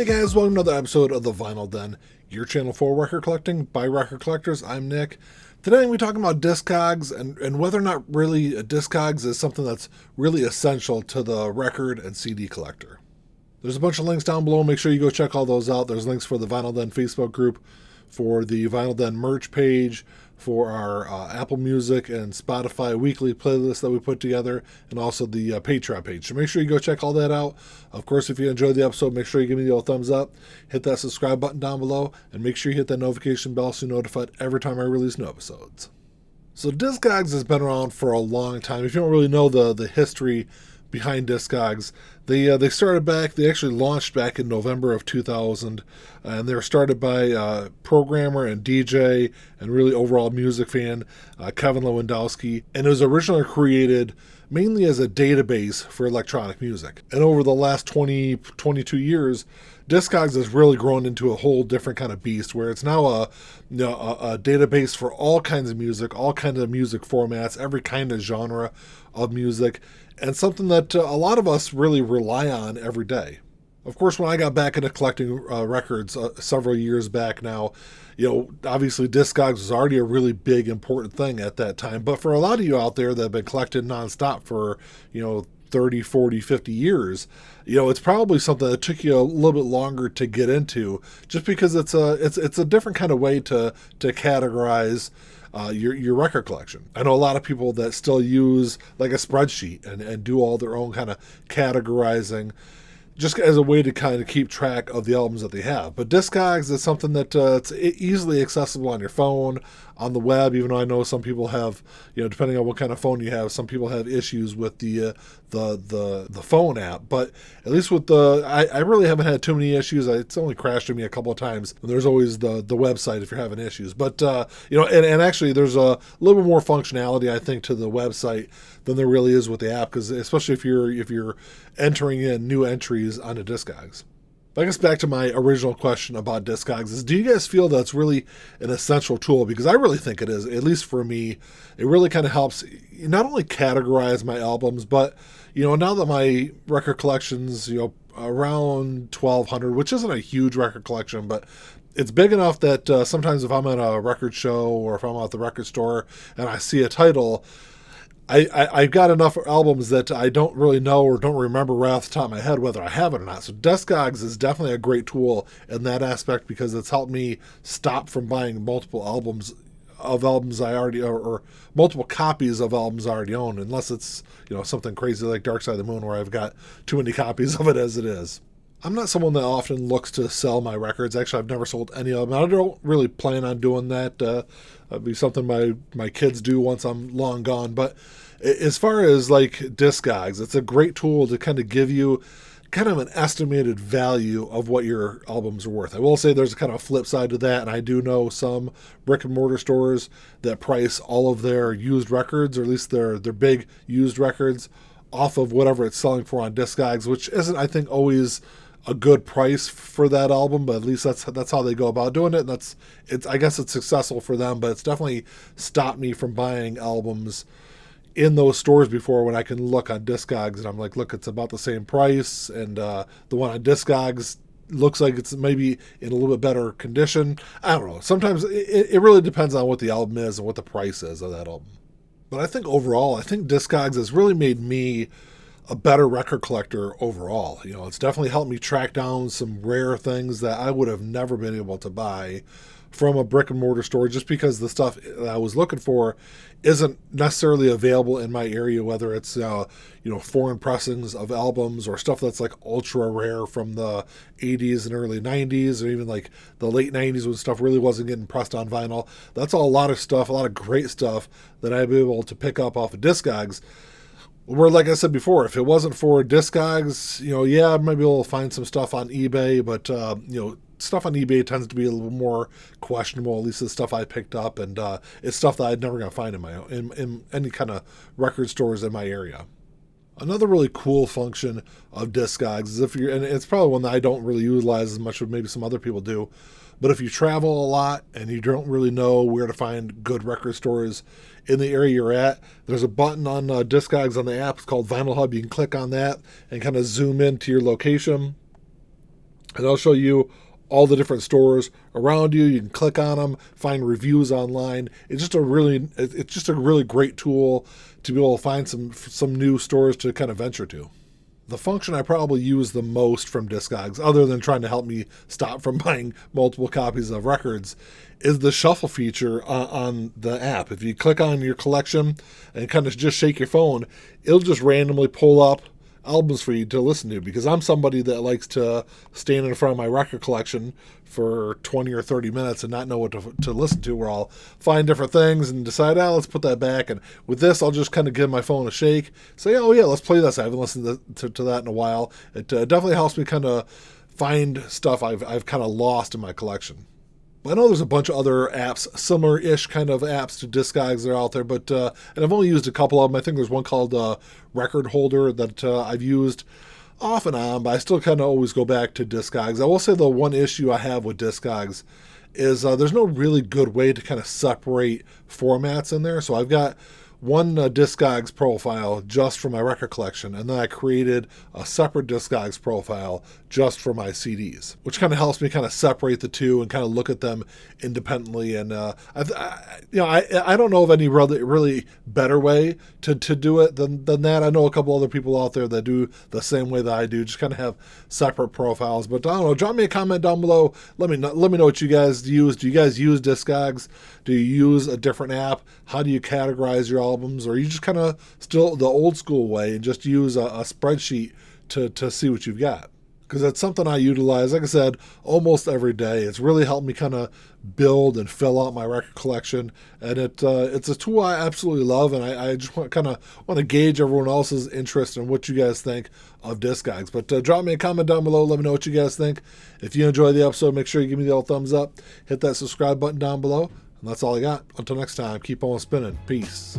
Hey guys, welcome to another episode of The Vinyl Den, your channel for record collecting by record collectors. I'm Nick. Today we're talking about Discogs and whether or not really a Discogs is something that's really essential to the record and CD collector. There's a bunch of links down below. Make sure you go check all those out. There's links for the Vinyl Den Facebook group, for the Vinyl Den merch page, for our Apple Music and Spotify weekly playlist that we put together, and also the Patreon page. So make sure you go check all that out. Of course, if you enjoyed the episode, make sure you give me the old thumbs up, hit that subscribe button down below, and make sure you hit that notification bell so you're notified every time I release new episodes. So Discogs has been around for a long time. If you don't really know the history behind Discogs, they started back, they actually launched back in November of 2000, and they were started by programmer and DJ and really overall music fan Kevin Lewandowski, and it was originally created mainly as a database for electronic music. And over the last 22 years, Discogs has really grown into a whole different kind of beast, where it's now a database for all kinds of music formats, every kind of genre of music, and something that a lot of us really rely on every day. Of course, when I got back into collecting records several years back now, obviously Discogs was already a really big, important thing at that time. But for a lot of you out there that have been collecting nonstop for, 30, 40, 50 years, it's probably something that took you a little bit longer to get into, just because it's a different kind of way to categorize your record collection. I know a lot of people that still use like a spreadsheet and do all their own kind of categorizing, just as a way to kind of keep track of the albums that they have. But Discogs is something that it's easily accessible on your phone, on the web, even though I know some people have, depending on what kind of phone you have, some people have issues with the phone app. But at least with I really haven't had too many issues. It's only crashed on me a couple of times. And there's always the website if you're having issues. But, and actually there's a little bit more functionality, I think, to the website than there really is with the app, because especially if you're entering in new entries onto Discogs. I guess back to my original question about Discogs is, do you guys feel that's really an essential tool? Because I really think it is. At least for me, it really kind of helps not only categorize my albums, but, now that my record collection's, around 1,200, which isn't a huge record collection, but it's big enough that sometimes if I'm at a record show or if I'm at the record store and I see a title, I've got enough albums that I don't really know or don't remember right off the top of my head whether I have it or not. So Discogs is definitely a great tool in that aspect, because it's helped me stop from buying multiple albums I already, or multiple copies of albums I already own, unless it's, something crazy like Dark Side of the Moon, where I've got too many copies of it as it is. I'm not someone that often looks to sell my records. Actually, I've never sold any of them. I don't really plan on doing that. That'd be something my kids do once I'm long gone. But as far as like Discogs, it's a great tool to kind of give you kind of an estimated value of what your albums are worth. I will say there's a kind of a flip side to that, and I do know some brick and mortar stores that price all of their used records, or at least their big used records, off of whatever it's selling for on Discogs, which isn't, I think, always a good price for that album, but at least that's how they go about doing it. And I guess it's successful for them, but it's definitely stopped me from buying albums in those stores before, when I can look on Discogs and I'm like, look, it's about the same price, and the one on Discogs looks like it's maybe in a little bit better condition. I don't know. Sometimes it really depends on what the album is and what the price is of that album. But I think overall, Discogs has really made me a better record collector overall. It's definitely helped me track down some rare things that I would have never been able to buy from a brick and mortar store, just because the stuff that I was looking for isn't necessarily available in my area, whether it's foreign pressings of albums or stuff that's like ultra rare from the 80s and early 90s, or even like the late 90s when stuff really wasn't getting pressed on vinyl. That's a lot of stuff, a lot of great stuff that I'd be able to pick up off of Discogs. Where, like I said before, if it wasn't for Discogs, I might be able to find some stuff on eBay, but stuff on eBay tends to be a little more questionable. At least the stuff I picked up, and it's stuff that I'd never gonna find in any kind of record stores in my area. Another really cool function of Discogs is and it's probably one that I don't really utilize as much as maybe some other people do, but if you travel a lot and you don't really know where to find good record stores in the area you're at, there's a button on Discogs on the app. It's called Vinyl Hub. You can click on that and kind of zoom into your location. and it'll show you all the different stores around you. You can click on them, find reviews online. It's just a really great tool to be able to find some new stores to kind of venture to. The function I probably use the most from Discogs, other than trying to help me stop from buying multiple copies of records, is the shuffle feature on the app. If you click on your collection and kind of just shake your phone, it'll just randomly pull up albums for you to listen to, because I'm somebody that likes to stand in front of my record collection for 20 or 30 minutes and not know what to listen to, where I'll find different things and decide, let's put that back. And with this, I'll just kind of give my phone a shake, say, oh yeah, let's play this. I haven't listened to that in a while. It definitely helps me kind of find stuff I've kind of lost in my collection. I know there's a bunch of other apps, similar-ish kind of apps to Discogs that are out there, but and I've only used a couple of them. I think there's one called Record Holder that I've used off and on, but I still kind of always go back to Discogs. I will say the one issue I have with Discogs is there's no really good way to kind of separate formats in there. So I've got one Discogs profile just for my record collection, and then I created a separate Discogs profile just for my CDs, which kind of helps me kind of separate the two and kind of look at them independently. And I don't know of any really better way to do it than that. I know a couple other people out there that do the same way that I do, just kind of have separate profiles. But I don't know. Drop me a comment down below. Let me know what you guys use. Do you guys use Discogs? Do you use a different app? How do you categorize your albums? Or are you just kind of still the old school way and just use a spreadsheet to see what you've got? Because that's something I utilize, like I said, almost every day. It's really helped me kind of build and fill out my record collection, and it's a tool I absolutely love, and I just want to gauge everyone else's interest in what you guys think of Discogs. But drop me a comment down below. Let me know what you guys think. If you enjoyed the episode, make sure you give me the old thumbs up. Hit that subscribe button down below, and that's all I got. Until next time, keep on spinning. Peace.